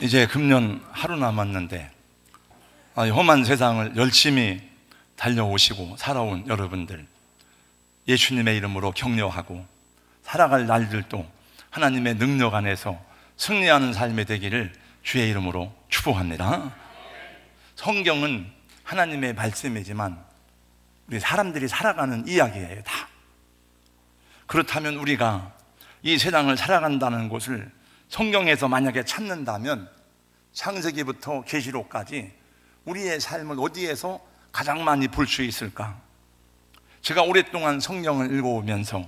이제 금년 하루 남았는데 험한 세상을 열심히 달려오시고 살아온 여러분들, 예수님의 이름으로 격려하고 살아갈 날들도 하나님의 능력 안에서 승리하는 삶이 되기를 주의 이름으로 축복합니다. 성경은 하나님의 말씀이지만 우리 사람들이 살아가는 이야기예요, 다. 그렇다면 우리가 이 세상을 살아간다는 것을 성경에서 만약에 찾는다면 창세기부터 계시록까지 우리의 삶을 어디에서 가장 많이 볼 수 있을까? 제가 오랫동안 성경을 읽어오면서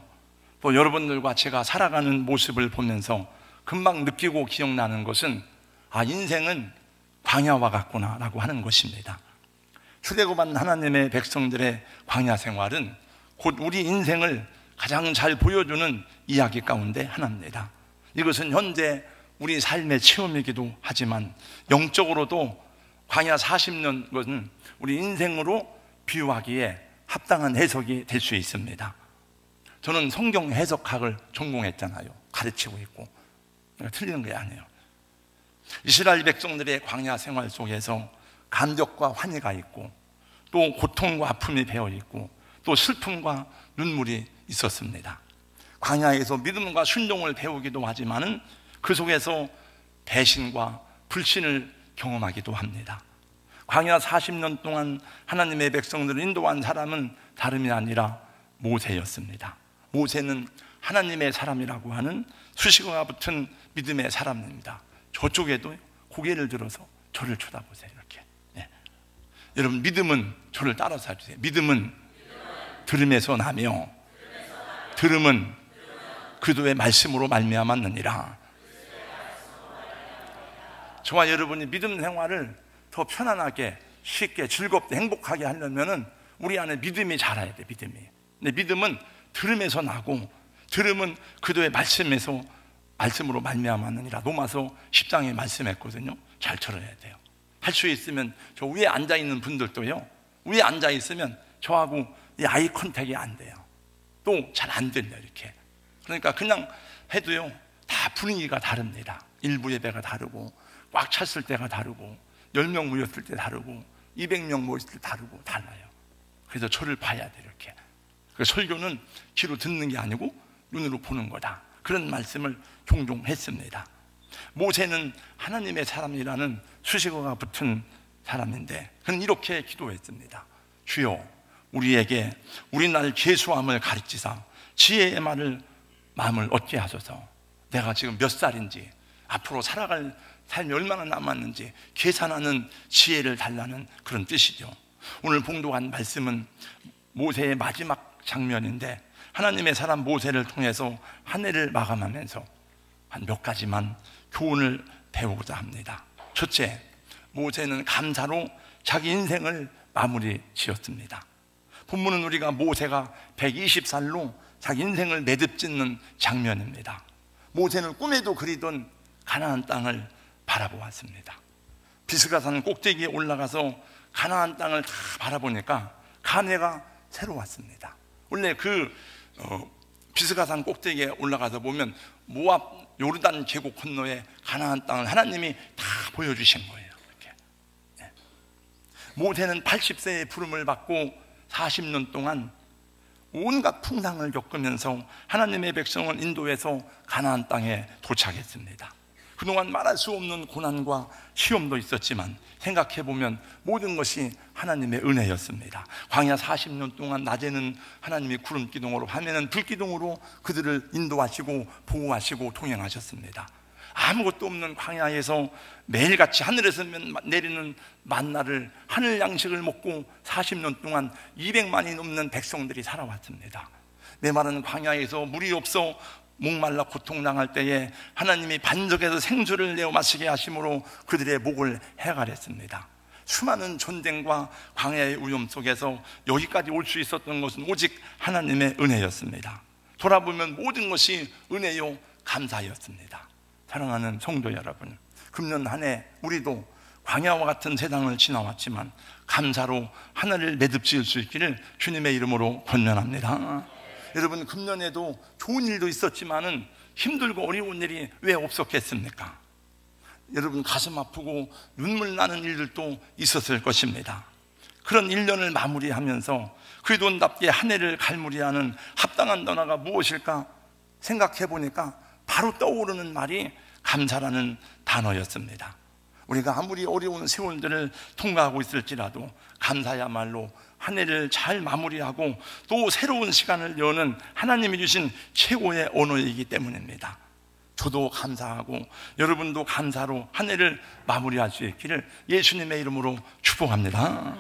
또 여러분들과 제가 살아가는 모습을 보면서 금방 느끼고 기억나는 것은 인생은 광야와 같구나 라고 하는 것입니다. 출애굽한 하나님의 백성들의 광야 생활은 곧 우리 인생을 가장 잘 보여주는 이야기 가운데 하나입니다. 이것은 현재 우리 삶의 체험이기도 하지만 영적으로도 광야 40년 것은 우리 인생으로 비유하기에 합당한 해석이 될 수 있습니다. 저는 성경 해석학을 전공했잖아요. 가르치고 있고. 틀리는 게 아니에요. 이스라엘 백성들의 광야 생활 속에서 감격과 환희가 있고 또 고통과 아픔이 배어 있고 또 슬픔과 눈물이 있었습니다. 광야에서 믿음과 순종을 배우기도 하지만은 그 속에서 배신과 불신을 경험하기도 합니다. 광야 40년 동안 하나님의 백성들을 인도한 사람은 다름이 아니라 모세였습니다. 모세는 하나님의 사람이라고 하는 수식어가 붙은 믿음의 사람입니다. 저쪽에도 고개를 들어서 저를 쳐다보세요. 이렇게. 여러분, 믿음은 저를 따라서 해주세요. 믿음은 들음에서 나며 들음은 그도의 말씀으로 말미암았느니라. 저와 여러분이 믿음 생활을 더 편안하게 쉽게 즐겁게 행복하게 하려면은 우리 안에 믿음이 자라야 돼. 믿음이. 근데 믿음은 들음에서 나고 들음은 그도의 말씀으로 말미암았느니라. 로마서 10장에 말씀했거든요. 잘 들어야 돼요. 할 수 있으면 저 위에 앉아 있는 분들도요, 위에 앉아 있으면 저하고 이 아이 컨택이 안 돼요. 또 잘 안 들려 이렇게. 그러니까 그냥 해도요 다 분위기가 다릅니다. 일부 예배가 다르고 꽉 찼을 때가 다르고 10명 모였을 때 다르고 200명 모였을 때 다르고 달라요. 그래서 저를 봐야 돼 이렇게. 그래서 설교는 귀로 듣는 게 아니고 눈으로 보는 거다. 그런 말씀을 종종 했습니다. 모세는 하나님의 사람이라는 수식어가 붙은 사람인데 그는 이렇게 기도했습니다. 주여, 우리에게 우리 날 계수함을 가르치사 지혜의 마음을 얻게 하소서. 내가 지금 몇 살인지 앞으로 살아갈 삶이 얼마나 남았는지 계산하는 지혜를 달라는 그런 뜻이죠. 오늘 봉독한 말씀은 모세의 마지막 장면인데 하나님의 사람 모세를 통해서 한 해를 마감하면서 한 몇 가지만 교훈을 배우고자 합니다. 첫째, 모세는 감사로 자기 인생을 마무리 지었습니다. 본문은 우리가 모세가 120살로 자기 인생을 매듭짓는 장면입니다. 모세는 꿈에도 그리던 가나안 땅을 바라보았습니다. 비스가산 꼭대기에 올라가서 가나안 땅을 다 바라보니까 감회가 새로웠습니다. 원래 비스가산 꼭대기에 올라가서 보면 모압 요르단 계곡 건너에 가나안 땅을 하나님이 다 보여주신 거예요. 이렇게. 모세는 80세의 부름을 받고 40년 동안 온갖 풍랑을 겪으면서 하나님의 백성을 인도해서 가나안 땅에 도착했습니다. 그동안 말할 수 없는 고난과 시험도 있었지만 생각해보면 모든 것이 하나님의 은혜였습니다. 광야 40년 동안 낮에는 하나님이 구름기둥으로 밤에는 불기둥으로 그들을 인도하시고 보호하시고 동행하셨습니다. 아무것도 없는 광야에서 매일같이 하늘에서 내리는 만나를 하늘 양식을 먹고 40년 동안 200만이 넘는 백성들이 살아왔습니다. 메마른 광야에서 물이 없어 목말라 고통당할 때에 하나님이 반석에서 생수를 내어 마시게 하심으로 그들의 목을 해갈했습니다. 수많은 전쟁과 광야의 위험 속에서 여기까지 올 수 있었던 것은 오직 하나님의 은혜였습니다. 돌아보면 모든 것이 은혜요 감사였습니다. 사랑하는 성도 여러분, 금년 한 해 우리도 광야와 같은 세상을 지나왔지만 감사로 하늘을 매듭지을 수 있기를 주님의 이름으로 권면합니다. 여러분, 금년에도 좋은 일도 있었지만은 힘들고 어려운 일이 왜 없었겠습니까? 여러분 가슴 아프고 눈물 나는 일들도 있었을 것입니다. 그런 1년을 마무리하면서 그리스도인답게 한 해를 갈무리하는 합당한 단어가 무엇일까 생각해 보니까 바로 떠오르는 말이 감사라는 단어였습니다. 우리가 아무리 어려운 세월들을 통과하고 있을지라도 감사야말로 한 해를 잘 마무리하고 또 새로운 시간을 여는 하나님이 주신 최고의 언어이기 때문입니다. 저도 감사하고 여러분도 감사로 한 해를 마무리할 수 있기를 예수님의 이름으로 축복합니다.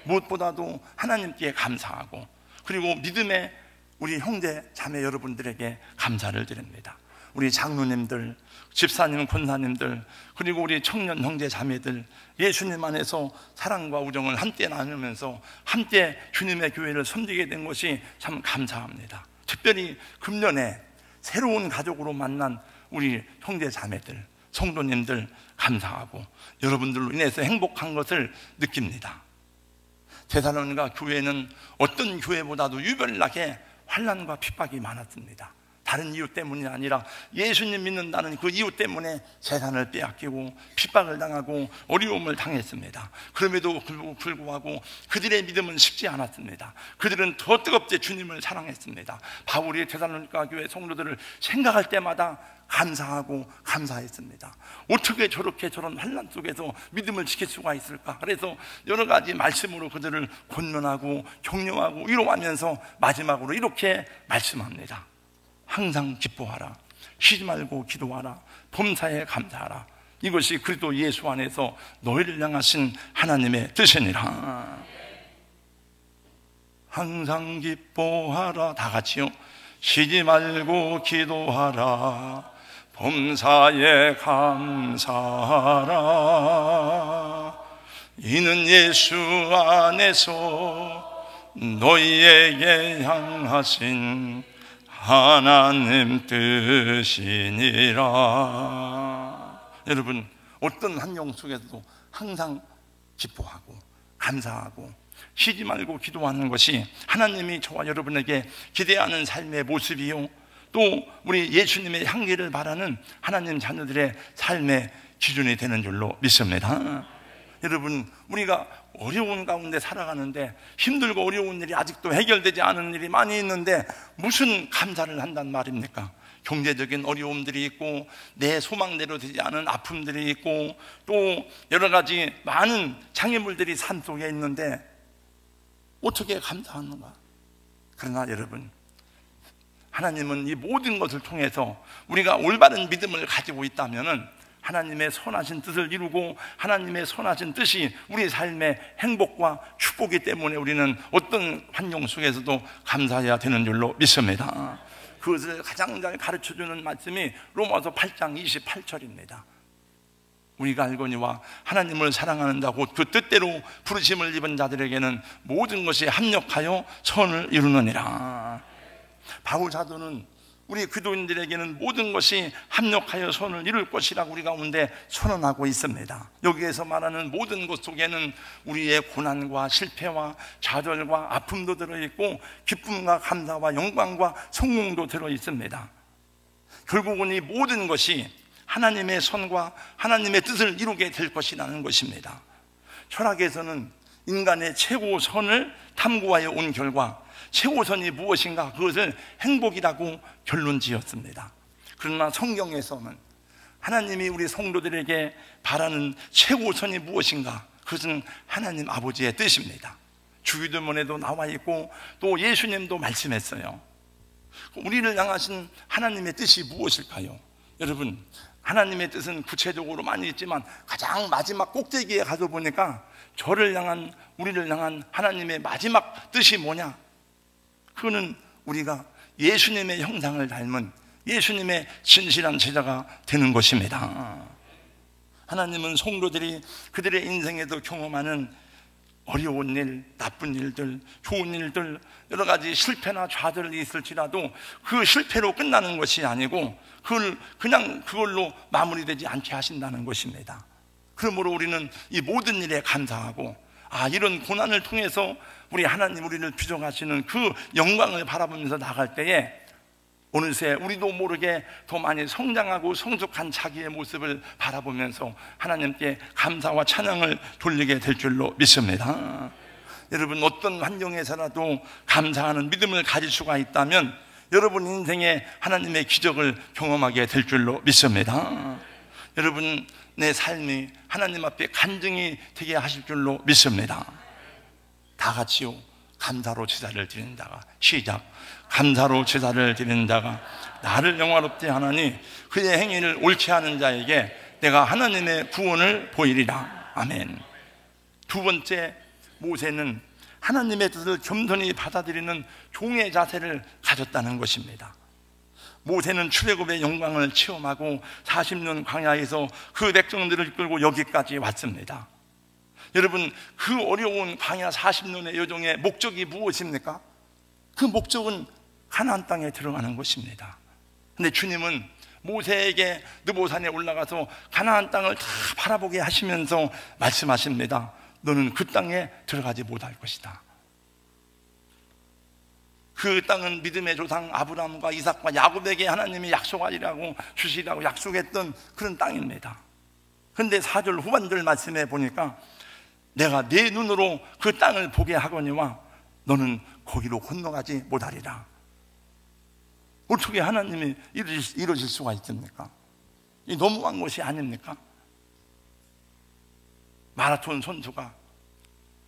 무엇보다도 하나님께 감사하고 그리고 믿음의 우리 형제 자매 여러분들에게 감사를 드립니다. 우리 장로님들, 집사님, 권사님들, 그리고 우리 청년 형제 자매들, 예수님 안에서 사랑과 우정을 함께 나누면서 함께 주님의 교회를 섬기게 된 것이 참 감사합니다. 특별히 금년에 새로운 가족으로 만난 우리 형제 자매들, 성도님들 감사하고 여러분들로 인해서 행복한 것을 느낍니다. 데살로니가 교회는 어떤 교회보다도 유별나게 환난과 핍박이 많았습니다. 다른 이유 때문이 아니라 예수님 믿는다는 그 이유 때문에 재산을 빼앗기고 핍박을 당하고 어려움을 당했습니다. 그럼에도 불구하고 그들의 믿음은 식지 않았습니다. 그들은 더 뜨겁게 주님을 사랑했습니다. 바울이 데살로니가 교회 성도들을 생각할 때마다 감사하고 감사했습니다. 어떻게 저렇게 저런 환난 속에서 믿음을 지킬 수가 있을까? 그래서 여러 가지 말씀으로 그들을 권면하고 격려하고 위로하면서 마지막으로 이렇게 말씀합니다. 항상 기뻐하라, 쉬지 말고 기도하라, 범사에 감사하라. 이것이 그리스도 예수 안에서 너희를 향하신 하나님의 뜻이니라. 항상 기뻐하라. 다 같이요. 쉬지 말고 기도하라, 범사에 감사하라. 이는 예수 안에서 너희에게 향하신 하나님 뜻이니라. 여러분, 어떤 환경 속에서도 항상 기뻐하고 감사하고 쉬지 말고 기도하는 것이 하나님이 저와 여러분에게 기대하는 삶의 모습이요, 또 우리 예수님의 향기를 바라는 하나님 자녀들의 삶의 기준이 되는 줄로 믿습니다. 여러분, 우리가 어려운 가운데 살아가는데 힘들고 어려운 일이 아직도 해결되지 않은 일이 많이 있는데 무슨 감사를 한단 말입니까? 경제적인 어려움들이 있고 내 소망대로 되지 않은 아픔들이 있고 또 여러 가지 많은 장애물들이 삶 속에 있는데 어떻게 감사하는가? 그러나 여러분, 하나님은 이 모든 것을 통해서 우리가 올바른 믿음을 가지고 있다면 하나님의 선하신 뜻을 이루고 하나님의 선하신 뜻이 우리 삶의 행복과 축복이기 때문에 우리는 어떤 환경 속에서도 감사해야 되는 줄로 믿습니다. 그것을 가장 잘 가르쳐주는 말씀이 로마서 8장 28절입니다. 우리가 알거니와 하나님을 사랑하는 자 곧 그 뜻대로 부르심을 입은 자들에게는 모든 것이 합력하여 선을 이루느니라. 바울 사도는 우리 기도인들에게는 모든 것이 합력하여 선을 이룰 것이라고 우리 가운데 선언하고 있습니다. 여기에서 말하는 모든 것 속에는 우리의 고난과 실패와 좌절과 아픔도 들어있고 기쁨과 감사와 영광과 성공도 들어있습니다. 결국은 이 모든 것이 하나님의 선과 하나님의 뜻을 이루게 될 것이라는 것입니다. 철학에서는 인간의 최고선을 탐구하여 온 결과 최고선이 무엇인가, 그것을 행복이라고 결론 지었습니다. 그러나 성경에서는 하나님이 우리 성도들에게 바라는 최고선이 무엇인가, 그것은 하나님 아버지의 뜻입니다. 주기도문에도 나와 있고 또 예수님도 말씀했어요. 우리를 향하신 하나님의 뜻이 무엇일까요? 여러분, 하나님의 뜻은 구체적으로 많이 있지만 가장 마지막 꼭대기에 가서 보니까 저를 향한, 우리를 향한 하나님의 마지막 뜻이 뭐냐? 그거는 우리가 예수님의 형상을 닮은 예수님의 진실한 제자가 되는 것입니다. 하나님은 성도들이 그들의 인생에도 경험하는 어려운 일, 나쁜 일들, 좋은 일들, 여러 가지 실패나 좌절이 있을지라도 그 실패로 끝나는 것이 아니고 그걸로 마무리되지 않게 하신다는 것입니다. 그러므로 우리는 이 모든 일에 감사하고, 이런 고난을 통해서 우리 하나님 우리를 빚어가시는 그 영광을 바라보면서 나갈 때에 어느새 우리도 모르게 더 많이 성장하고 성숙한 자기의 모습을 바라보면서 하나님께 감사와 찬양을 돌리게 될 줄로 믿습니다. 여러분, 어떤 환경에서라도 감사하는 믿음을 가질 수가 있다면 여러분 인생에 하나님의 기적을 경험하게 될 줄로 믿습니다. 여러분, 내 삶이 하나님 앞에 간증이 되게 하실 줄로 믿습니다. 다 같이요, 감사로 제사를 드리는 자가, 시작. 감사로 제사를 드리는 자가 나를 영화롭게 하나니 그의 행위를 옳게 하는 자에게 내가 하나님의 구원을 보이리라. 아멘. 두 번째, 모세는 하나님의 뜻을 겸손히 받아들이는 종의 자세를 가졌다는 것입니다. 모세는 출애굽의 영광을 체험하고 40년 광야에서 그 백성들을 이끌고 여기까지 왔습니다. 여러분, 그 어려운 광야 40년의 여정의 목적이 무엇입니까? 그 목적은 가나안 땅에 들어가는 것입니다. 근데 주님은 모세에게 느보산에 올라가서 가나안 땅을 다 바라보게 하시면서 말씀하십니다. 너는 그 땅에 들어가지 못할 것이다. 그 땅은 믿음의 조상 아브라함과 이삭과 야곱에게 하나님이 약속하리라고 주시라고 약속했던 그런 땅입니다. 그런데 4절 후반절 말씀에 보니까 내가 내 눈으로 그 땅을 보게 하거니와 너는 거기로 건너가지 못하리라. 어떻게 하나님이 이러실 수가 있습니까? 이 너무한 것이 아닙니까? 마라톤 선수가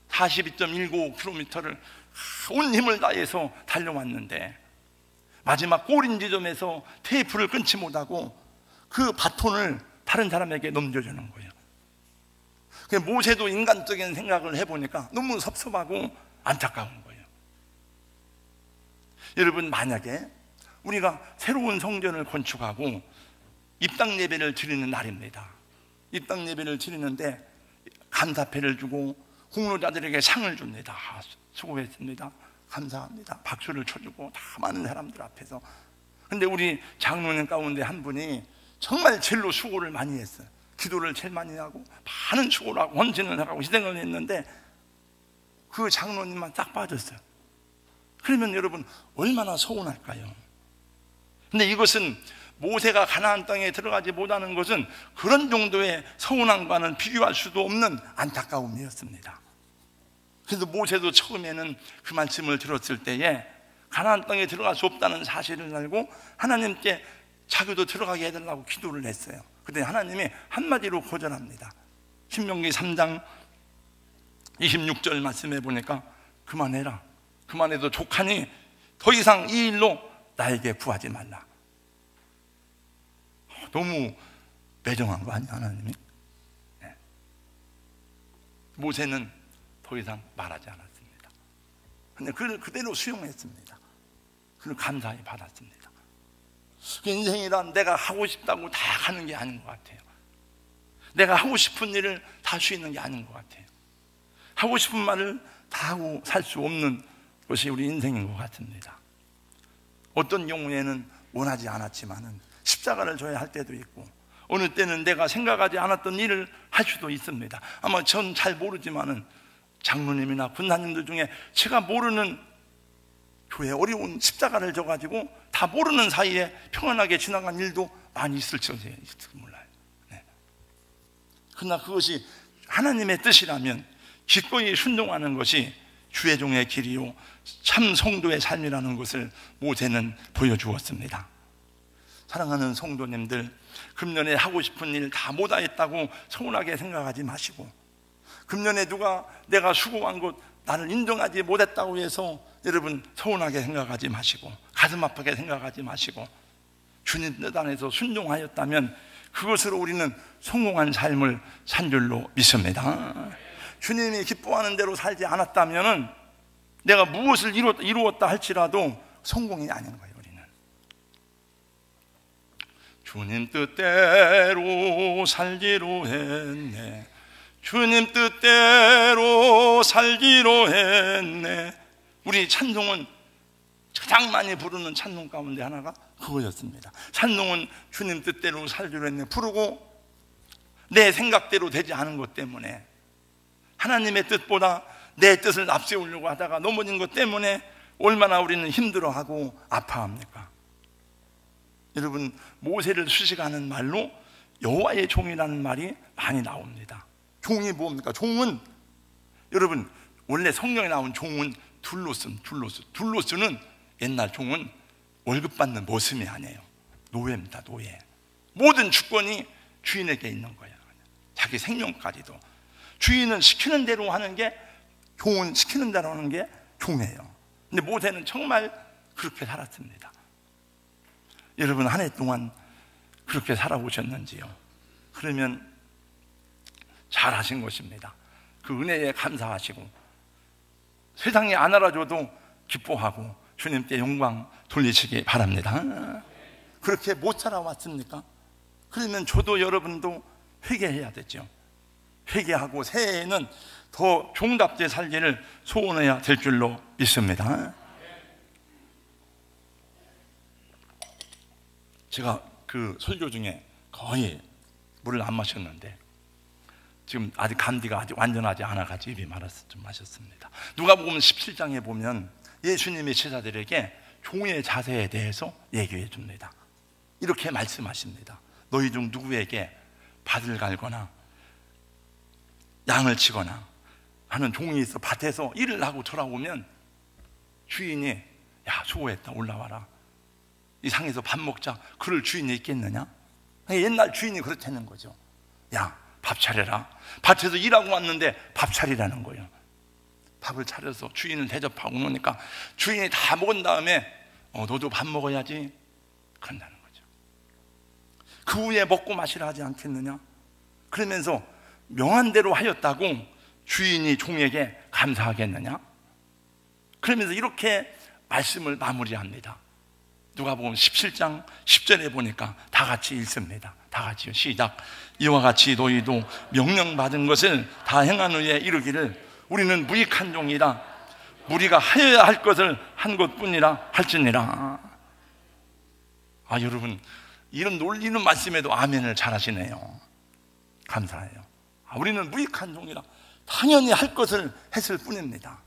42.195km를 온 힘을 다해서 달려왔는데 마지막 골인 지점에서 테이프를 끊지 못하고 그 바톤을 다른 사람에게 넘겨주는 거예요. 모세도 인간적인 생각을 해보니까 너무 섭섭하고 안타까운 거예요. 여러분, 만약에 우리가 새로운 성전을 건축하고 입당 예배를 드리는 날입니다. 입당 예배를 드리는데 감사패를 주고 공로자들에게 상을 줍니다. 수고했습니다, 감사합니다, 박수를 쳐주고 다 많은 사람들 앞에서. 근데 우리 장로님 가운데 한 분이 정말 제일로 수고를 많이 했어요. 기도를 제일 많이 하고 많은 수고를 하고 헌신을 하고 희생을 했는데 그 장로님만 딱 빠졌어요. 그러면 여러분 얼마나 서운할까요? 근데 이것은 모세가 가나안 땅에 들어가지 못하는 것은 그런 정도의 서운함과는 비교할 수도 없는 안타까움이었습니다. 그래서 모세도 처음에는 그 말씀을 들었을 때에 가나안 땅에 들어갈 수 없다는 사실을 알고 하나님께 자기도 들어가게 해달라고 기도를 했어요. 그런데 하나님이 한마디로 거절합니다. 신명기 3장 26절 말씀해 보니까 그만해라, 그만해도 족하니 더 이상 이 일로 나에게 구하지 말라. 너무 매정한 거 아니야, 하나님이? 네. 모세는 더 이상 말하지 않았습니다. 근데 그를 그대로 수용했습니다. 그를 감사히 받았습니다. 인생이란 내가 하고 싶다고 다 하는 게 아닌 것 같아요. 내가 하고 싶은 일을 다 할 수 있는 게 아닌 것 같아요. 하고 싶은 말을 다 하고 살 수 없는 것이 우리 인생인 것 같습니다. 어떤 경우에는 원하지 않았지만은 십자가를 져야 할 때도 있고, 어느 때는 내가 생각하지 않았던 일을 할 수도 있습니다. 아마 전 잘 모르지만은 장로님이나 군사님들 중에 제가 모르는 교회 어려운 십자가를 져가지고 다 모르는 사이에 평안하게 지나간 일도 많이 있을지 몰라요. 네. 그러나 그것이 하나님의 뜻이라면 기꺼이 순종하는 것이 주의 종의 길이요 참 성도의 삶이라는 것을 모세는 보여주었습니다. 사랑하는 성도님들, 금년에 하고 싶은 일 다 못하겠다고 서운하게 생각하지 마시고, 금년에 누가 내가 수고한 것 나를 인정하지 못했다고 해서 여러분 서운하게 생각하지 마시고, 가슴 아프게 생각하지 마시고, 주님 뜻 안에서 순종하였다면 그것으로 우리는 성공한 삶을 산 줄로 믿습니다. 주님이 기뻐하는 대로 살지 않았다면 내가 무엇을 이루었다 할지라도 성공이 아닌 거예요. 우리는 주님 뜻대로 살기로 했네, 주님 뜻대로 살기로 했네. 우리 찬송은 가장 많이 부르는 찬송 가운데 하나가 그거였습니다. 찬송은 주님 뜻대로 살기로 했네 부르고, 내 생각대로 되지 않은 것 때문에, 하나님의 뜻보다 내 뜻을 앞세우려고 하다가 넘어진 것 때문에 얼마나 우리는 힘들어하고 아파합니까? 여러분, 모세를 수식하는 말로 여호와의 종이라는 말이 많이 나옵니다. 종이 뭡니까? 종은, 여러분, 원래 성경에 나온 종은 둘로스는 옛날 종은 월급 받는 머슴이 아니에요. 노예입니다. 노예. 모든 주권이 주인에게 있는 거예요. 자기 생명까지도. 주인은 시키는 대로 하는 게, 종은 시키는 대로 하는 게 종이에요. 근데 모세는 정말 그렇게 살았습니다. 여러분, 한 해 동안 그렇게 살아오셨는지요? 그러면 잘하신 것입니다. 그 은혜에 감사하시고, 세상이 안 알아줘도 기뻐하고 주님께 영광 돌리시기 바랍니다. 그렇게 못 살아왔습니까? 그러면 저도 여러분도 회개해야 되죠. 회개하고 새해에는 더 종답게 살기를 소원해야 될 줄로 믿습니다. 제가 그 설교 중에 거의 물을 안 마셨는데, 지금 아직 감기가 아직 완전하지 않아가지고 입이 말아서 좀 마셨습니다. 누가복음 17장에 보면 예수님이 제자들에게 종의 자세에 대해서 얘기해 줍니다. 이렇게 말씀하십니다. 너희 중 누구에게 밭을 갈거나 양을 치거나 하는 종이 있어 밭에서 일을 하고 돌아오면 주인이, 야, 수고했다, 올라와라, 이 상에서 밥 먹자, 그럴 주인이 있겠느냐? 옛날 주인이 그렇다는 거죠. 야, 밥 차려라. 밭에서 일하고 왔는데 밥 차리라는 거예요. 밥을 차려서 주인을 대접하고 노니까 주인이 다 먹은 다음에 너도 밥 먹어야지, 그런다는 거죠. 그 후에 먹고 마시라 하지 않겠느냐? 그러면서 명한 대로 하였다고 주인이 종에게 감사하겠느냐? 그러면서 이렇게 말씀을 마무리합니다. 누가복음 17장 10절에 보니까 다 같이 읽습니다. 다 같이요. 시작. 이와 같이 너희도 명령받은 것을 다 행한 후에 이르기를 우리는 무익한 종이라, 우리가 하여야 할 것을 한 것뿐이라 할지니라. 아, 여러분, 이런 놀리는 말씀에도 아멘을 잘하시네요. 감사해요. 우리는 무익한 종이라, 당연히 할 것을 했을 뿐입니다.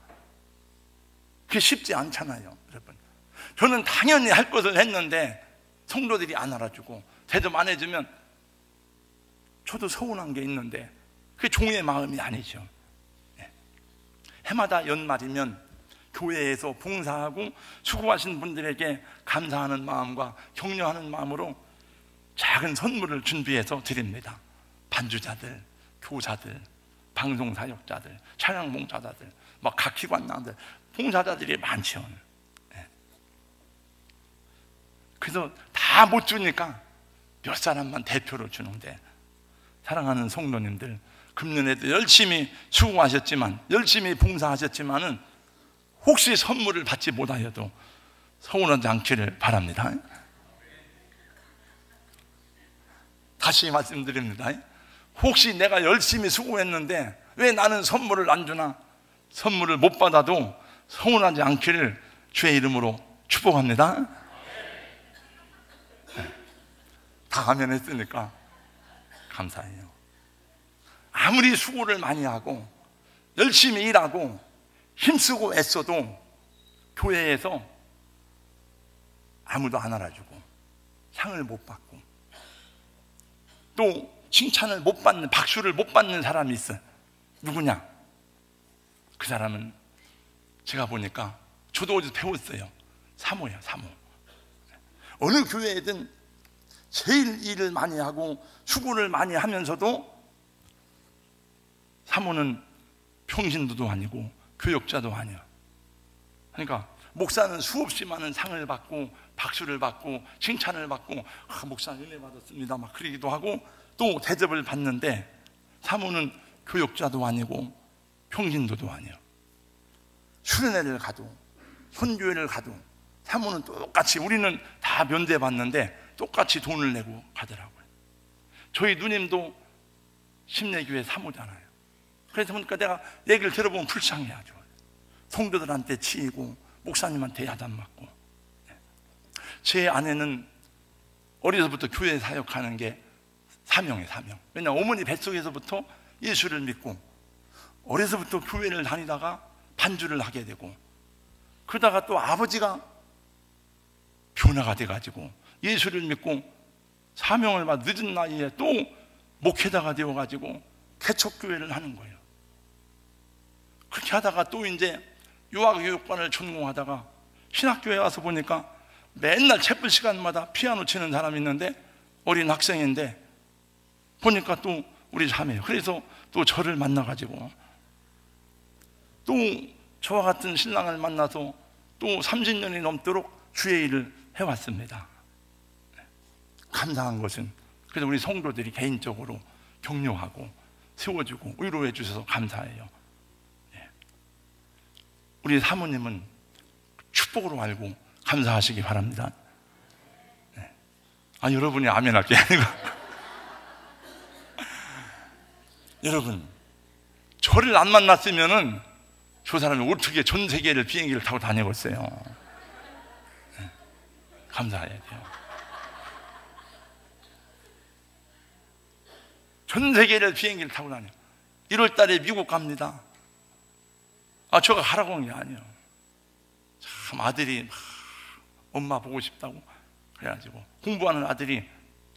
그게 쉽지 않잖아요, 여러분. 저는 당연히 할 것을 했는데 성도들이 안 알아주고 대접 안 해주면 저도 서운한 게 있는데 그게 종의 마음이 아니죠. 해마다 연말이면 교회에서 봉사하고 수고하신 분들에게 감사하는 마음과 격려하는 마음으로 작은 선물을 준비해서 드립니다. 반주자들, 교사들, 방송사역자들, 찬양 봉사자들, 막 각 기관장들, 봉사자들이 많죠. 그래서 다 못 주니까 몇 사람만 대표로 주는데, 사랑하는 성도님들, 금년에도 열심히 수고하셨지만, 열심히 봉사하셨지만은 혹시 선물을 받지 못하여도 서운하지 않기를 바랍니다. 다시 말씀드립니다. 혹시 내가 열심히 수고했는데 왜 나는 선물을 안 주나, 선물을 못 받아도 서운하지 않기를 주의 이름으로 축복합니다. 다 아멘 했으니까 감사해요. 아무리 수고를 많이 하고 열심히 일하고 힘쓰고 애써도 교회에서 아무도 안 알아주고 상을 못 받고 또 칭찬을 못 받는, 박수를 못 받는 사람이 있어요. 누구냐? 그 사람은 제가 보니까 저도 어디서 배웠어요. 사모예요, 사모. 어느 교회에든 제일 일을 많이 하고 수고를 많이 하면서도 사모는 평신도도 아니고 교역자도 아니야. 그러니까 목사는 수없이 많은 상을 받고 박수를 받고 칭찬을 받고, 목사 은혜 받았습니다 막 그러기도 하고 또 대접을 받는데, 사모는 교역자도 아니고 평신도도 아니야. 수련회를 가도 선교회를 가도 사모는 똑같이, 우리는 다 면대받는데 똑같이 돈을 내고 가더라고요. 저희 누님도 심내교회 사모잖아요. 그래서 보니까 내가 얘기를 들어보면 불쌍해 아주. 성도들한테 치이고 목사님한테 야단 맞고. 제 아내는 어려서부터 교회 사역하는 게 사명이에요, 사명. 왜냐하면 어머니 뱃속에서부터 예수를 믿고 어려서부터 교회를 다니다가 반주를 하게 되고, 그러다가 또 아버지가 변화가 돼가지고 예수를 믿고 사명을 받아 늦은 나이에 또 목회자가 되어가지고 개척교회를 하는 거예요. 그렇게 하다가 또 이제 유아교육관을 전공하다가 신학교에 와서 보니까 맨날 채플 시간마다 피아노 치는 사람이 있는데 어린 학생인데 보니까 또 우리 자매예요. 그래서 또 저를 만나가지고 또 저와 같은 신랑을 만나서 또 30년이 넘도록 주의 일을 해왔습니다. 감사한 것은 그래서 우리 성도들이 개인적으로 격려하고 세워주고 위로해 주셔서 감사해요. 우리 사모님은 축복으로 알고 감사하시기 바랍니다. 여러분이 아멘 할게 아니고 여러분, 저를 안 만났으면은 저 사람이 어떻게 전 세계를 비행기를 타고 다니겠어요. 감사해야 돼요. 전 세계를 비행기를 타고 다녀. 1월 달에 미국 갑니다. 저가 하라고 한 게 아니에요. 참 아들이 엄마 보고 싶다고 그래가지고 공부하는 아들이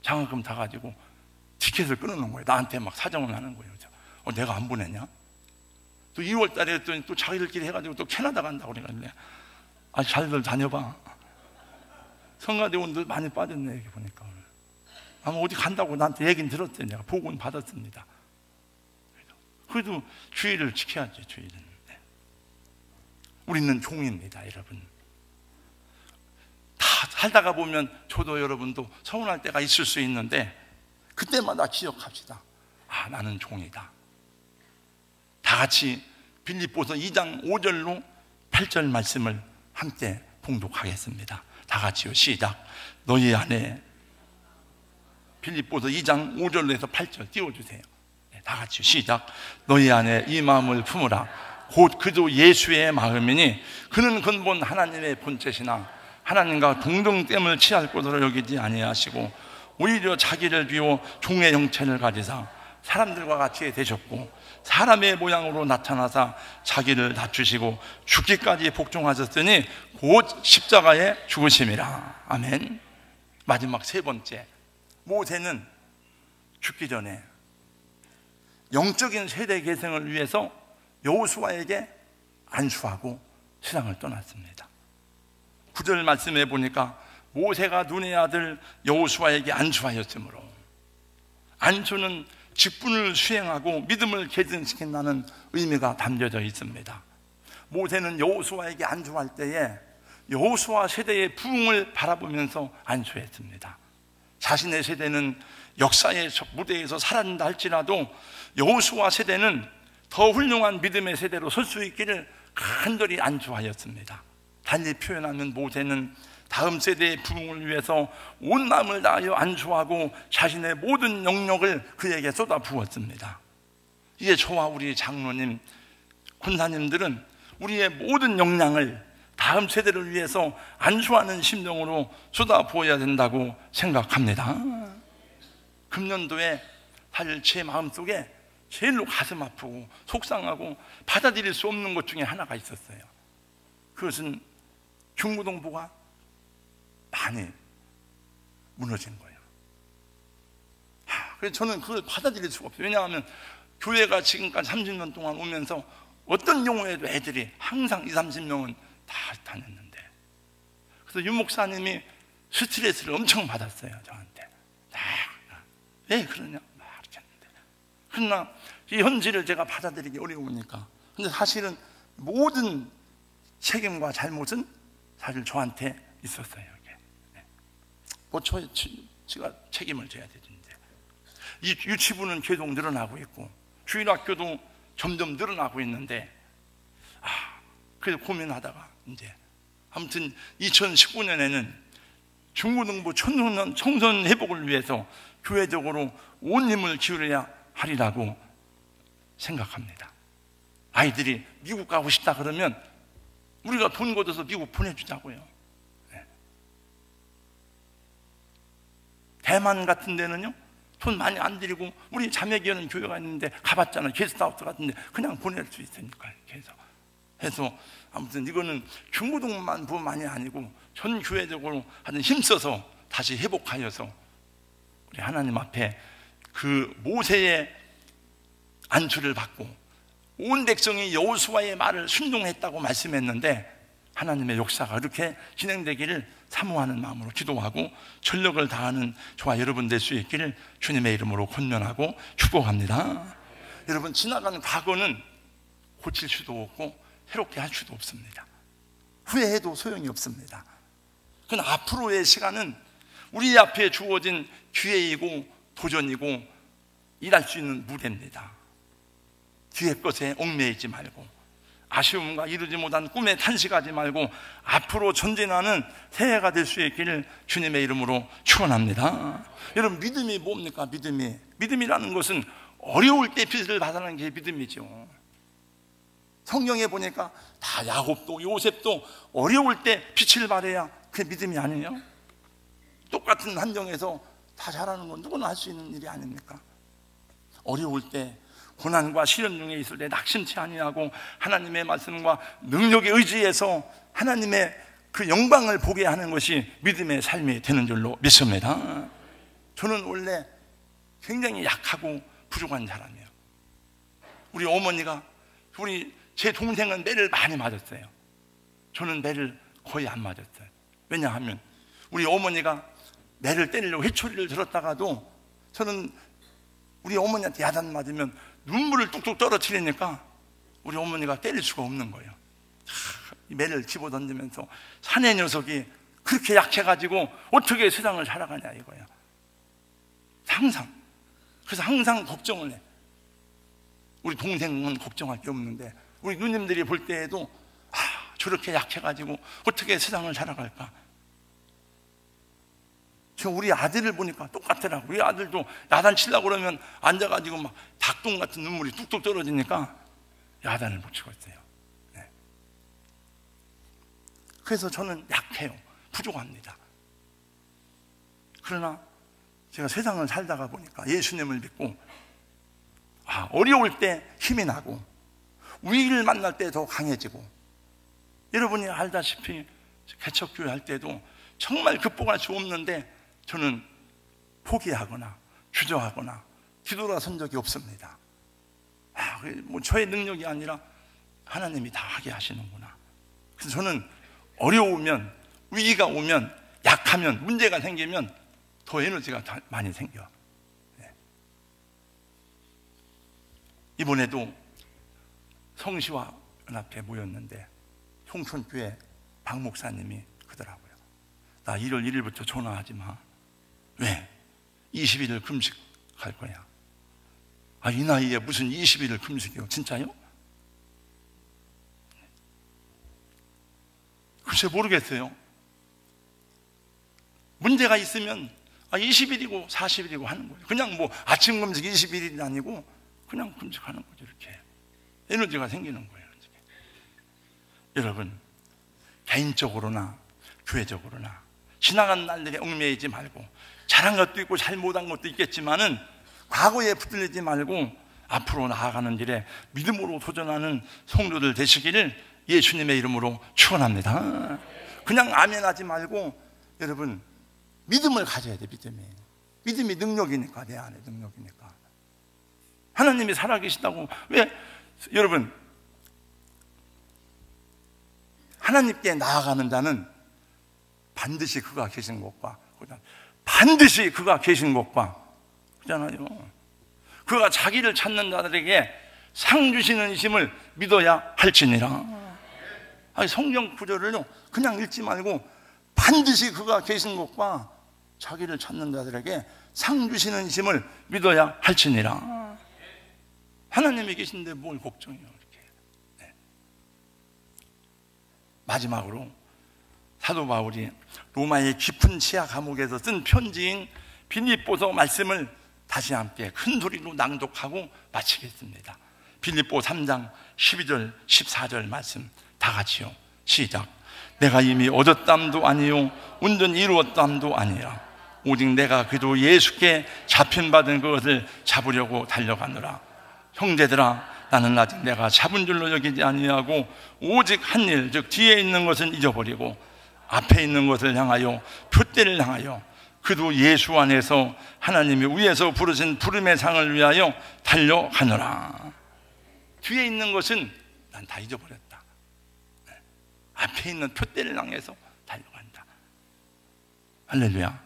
장학금 다 가지고 티켓을 끊어놓은 거예요. 나한테 막 사정을 하는 거예요. 내가 안 보냈냐? 또 2월 달에 또 자기들끼리 해가지고 또 캐나다 간다고 그래가지고 잘들 다녀봐. 성가대원들 많이 빠졌네 이렇게 보니까. 아마 어디 간다고 나한테 얘기는 들었대. 내가 보고는 받았습니다. 그래도 주의를 지켜야죠. 주의를. 우리는 종입니다, 여러분. 다 살다가 보면 저도 여러분도 서운할 때가 있을 수 있는데 그때마다 기억합시다. 나는 종이다. 다 같이 빌립보서 2장 5절로 8절 말씀을 함께 봉독하겠습니다. 다 같이요. 시작. 너희 안에 빌립보서 2장 5절로 해서 8절 띄워주세요. 다 같이요. 시작. 너희 안에 이 마음을 품으라. 곧 그도 예수의 마음이니 그는 근본 하나님의 본체시나 하나님과 동등됨을 취할 것으로 여기지 아니하시고 오히려 자기를 비워 종의 형체를 가지사 사람들과 같이 되셨고 사람의 모양으로 나타나사 자기를 낮추시고 죽기까지 복종하셨으니 곧 십자가에 죽으심이라. 아멘. 마지막 세 번째, 모세는 죽기 전에 영적인 세대 계승을 위해서 여호수아에게 안수하고 세상을 떠났습니다. 9절 말씀해 보니까 모세가 눈의 아들 여호수아에게 안수하였으므로, 안수는 직분을 수행하고 믿음을 계승시킨다는 의미가 담겨져 있습니다. 모세는 여호수아에게 안수할 때에 여호수아 세대의 부흥을 바라보면서 안수했습니다. 자신의 세대는 역사의 무대에서 사라진다 할지라도 여호수아 세대는 더 훌륭한 믿음의 세대로 설 수 있기를 간절히 안수하였습니다. 달리 표현하면 모세는 다음 세대의 부흥을 위해서 온 마음을 다하여 안수하고 자신의 모든 영역을 그에게 쏟아 부었습니다. 이제 저와 우리 장로님, 권사님들은 우리의 모든 역량을 다음 세대를 위해서 안수하는 심정으로 쏟아 부어야 된다고 생각합니다. 금년도에 사실 제 마음속에 제일로 가슴 아프고 속상하고 받아들일 수 없는 것 중에 하나가 있었어요. 그것은 중고등부가 많이 무너진 거예요. 그래서 저는 그걸 받아들일 수가 없어요. 왜냐하면 교회가 지금까지 30년 동안 오면서 어떤 경우에도 애들이 항상 20, 30명은 다 다녔는데, 그래서 유 목사님이 스트레스를 엄청 받았어요. 저한테. 왜 그러냐 막 이렇게 했는데, 그러나 이 현실을 제가 받아들이기 어려우니까. 근데 사실은 모든 책임과 잘못은 사실 저한테 있었어요. 제가 책임을 져야 되는데, 이 유치부는 계속 늘어나고 있고 주일학교도 점점 늘어나고 있는데, 그래서 고민하다가 이제 아무튼 2019년에는 중고등부 청소년 회복을 위해서 교회적으로 온 힘을 기울여야 하리라고 생각합니다. 아이들이 미국 가고 싶다 그러면 우리가 돈 걷어서 미국 보내주자고요. 대만 같은 데는요, 돈 많이 안 들이고 우리 자매교회는 교회가 있는데 가봤잖아요. 게스트하우스 같은데 그냥 보낼 수 있으니까요. 그래서 아무튼 이거는 중고등부만이 아니고 전 교회적으로 하여튼 힘써서 다시 회복하여서 우리 하나님 앞에 그 모세의 안수를 받고 온 백성이 여호수아의 말을 순종했다고 말씀했는데 하나님의 역사가 그렇게 진행되기를 사모하는 마음으로 기도하고 전력을 다하는 저와 여러분 될 수 있기를 주님의 이름으로 권면하고 축복합니다. 여러분, 지나간 과거는 고칠 수도 없고 새롭게 할 수도 없습니다. 후회해도 소용이 없습니다. 그러나 앞으로의 시간은 우리 앞에 주어진 기회이고 도전이고 일할 수 있는 무대입니다. 뒤의 것에 얽매이지 말고 아쉬움과 이루지 못한 꿈에 탄식하지 말고 앞으로 전진하는 새해가 될 수 있기를 주님의 이름으로 축원합니다. 여러분, 믿음이 뭡니까? 믿음이라는 것은 어려울 때 빛을 발하는 게 믿음이죠. 성경에 보니까 다 야곱도 요셉도 어려울 때 빛을 발해야 그게 믿음이 아니에요? 똑같은 환경에서 다 잘하는 건 누구나 할 수 있는 일이 아닙니까? 어려울 때, 고난과 시련 중에 있을 때 낙심치 아니하고 하나님의 말씀과 능력에 의지해서 하나님의 그 영광을 보게 하는 것이 믿음의 삶이 되는 줄로 믿습니다. 저는 원래 굉장히 약하고 부족한 사람이에요. 우리 어머니가, 제 동생은 매를 많이 맞았어요. 저는 매를 거의 안 맞았어요. 왜냐하면 우리 어머니가 매를 때리려고 회초리를 들었다가도 저는 우리 어머니한테 야단 맞으면 눈물을 뚝뚝 떨어뜨리니까 우리 어머니가 때릴 수가 없는 거예요. 매를 집어던지면서 사내 녀석이 그렇게 약해가지고 어떻게 세상을 살아가냐 이거야. 그래서 항상 걱정을 해. 우리 동생은 걱정할 게 없는데 우리 누님들이 볼 때에도 저렇게 약해가지고 어떻게 세상을 살아갈까. 저 우리 아들을 보니까 똑같더라고. 우리 아들도 야단 치려고 그러면 앉아가지고 막 닭똥 같은 눈물이 뚝뚝 떨어지니까 야단을 못 치고 있어요. 네. 그래서 저는 약해요. 부족합니다. 그러나 제가 세상을 살다가 보니까 예수님을 믿고 어려울 때 힘이 나고 위기를 만날 때 더 강해지고, 여러분이 알다시피 개척교회 할 때도 정말 극복할 수 없는데 저는 포기하거나 주저하거나 뒤돌아선 적이 없습니다. 뭐 저의 능력이 아니라 하나님이 다 하게 하시는구나. 그래서 저는 어려우면, 위기가 오면, 약하면, 문제가 생기면 더 에너지가 많이 생겨. 네. 이번에도 성시와 연합회 모였는데 송천교회 박 목사님이 그러더라고요. 나 1월 1일부터 전화하지 마. 왜? 21일 금식할 거야. 이 나이에 무슨 21일 금식이요? 진짜요? 글쎄 모르겠어요. 문제가 있으면 20일이고 40일이고 하는 거예요. 그냥 뭐 아침 금식 21일이 아니고 그냥 금식하는 거죠. 이렇게 에너지가 생기는 거예요. 여러분, 개인적으로나 교회적으로나 지나간 날들에 얽매이지 말고, 잘한 것도 있고 잘못한 것도 있겠지만은 과거에 붙들리지 말고 앞으로 나아가는 길에 믿음으로 도전하는 성도들 되시기를 예수님의 이름으로 축원합니다. 그냥 아멘하지 말고 여러분, 믿음을 가져야 돼. 믿음이 능력이니까, 내 안에 능력이니까. 하나님이 살아계시다고. 왜? 여러분, 하나님께 나아가는 자는 반드시 그가 계신 곳과, 반드시 그가 계신 곳과, 그잖아요. 그가 자기를 찾는 자들에게 상 주시는 이심을 믿어야 할지니라. 성경 구절을요 그냥 읽지 말고 반드시 그가 계신 곳과 자기를 찾는 자들에게 상 주시는 이심을 믿어야 할지니라. 하나님이 계신데 뭘 걱정해요, 이렇게. 네. 마지막으로 사도 바울이 로마의 깊은 지하 감옥에서 쓴 편지인 빌립보서 말씀을 다시 함께 큰 소리로 낭독하고 마치겠습니다. 빌립보 3장 12절 14절 말씀 다 같이요. 시작. 내가 이미 얻었담도 아니요 온전히 이루었담도 아니라 오직 내가 그도 예수께 잡힌 받은 그것을 잡으려고 달려가노라. 형제들아, 나는 아직 내가 잡은 줄로 여기지 아니하고 오직 한 일, 즉 뒤에 있는 것은 잊어버리고 앞에 있는 것을 향하여, 표대를 향하여 그도 예수 안에서 하나님이 위에서 부르신 부름의 상을 위하여 달려가노라. 뒤에 있는 것은 난 다 잊어버렸다. 앞에 있는 표대를 향해서 달려간다. 할렐루야.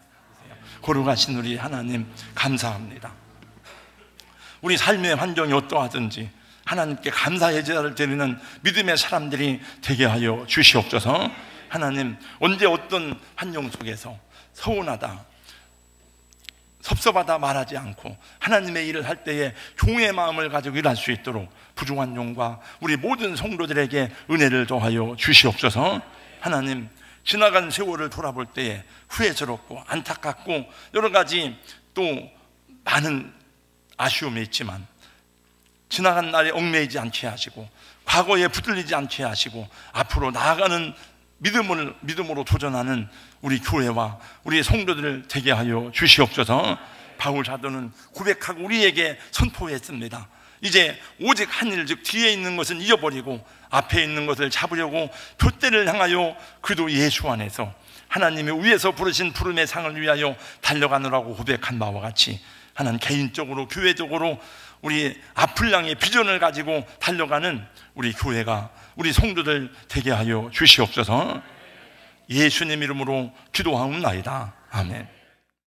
거룩하신 우리 하나님 감사합니다. 우리 삶의 환경이 어떠하든지 하나님께 감사의 제사를 드리는 믿음의 사람들이 되게 하여 주시옵소서. 하나님, 언제 어떤 환경 속에서 서운하다, 섭섭하다 말하지 않고 하나님의 일을 할 때에 종의 마음을 가지고 일할 수 있도록 부족한 종과 우리 모든 성도들에게 은혜를 더하여 주시옵소서. 하나님, 지나간 세월을 돌아볼 때에 후회스럽고 안타깝고 여러 가지 또 많은 아쉬움이 있지만 지나간 날에 얽매이지 않게 하시고 과거에 붙들리지 않게 하시고 앞으로 나아가는 믿음으로 도전하는 우리 교회와 우리 성도들을 되게 하여 주시옵소서. 바울 사도는 고백하고 우리에게 선포했습니다. 이제 오직 한 일, 즉 뒤에 있는 것은 잊어버리고 앞에 있는 것을 잡으려고 표대를 향하여 그도 예수 안에서 하나님의 위에서 부르신 부름의 상을 위하여 달려가느라고 고백한 바와 같이 하나님, 개인적으로 교회적으로 우리 앞을 향해 비전을 가지고 달려가는 우리 교회가, 우리 성도들 되게 하여 주시옵소서. 예수님 이름으로 기도하옵나이다. 아멘.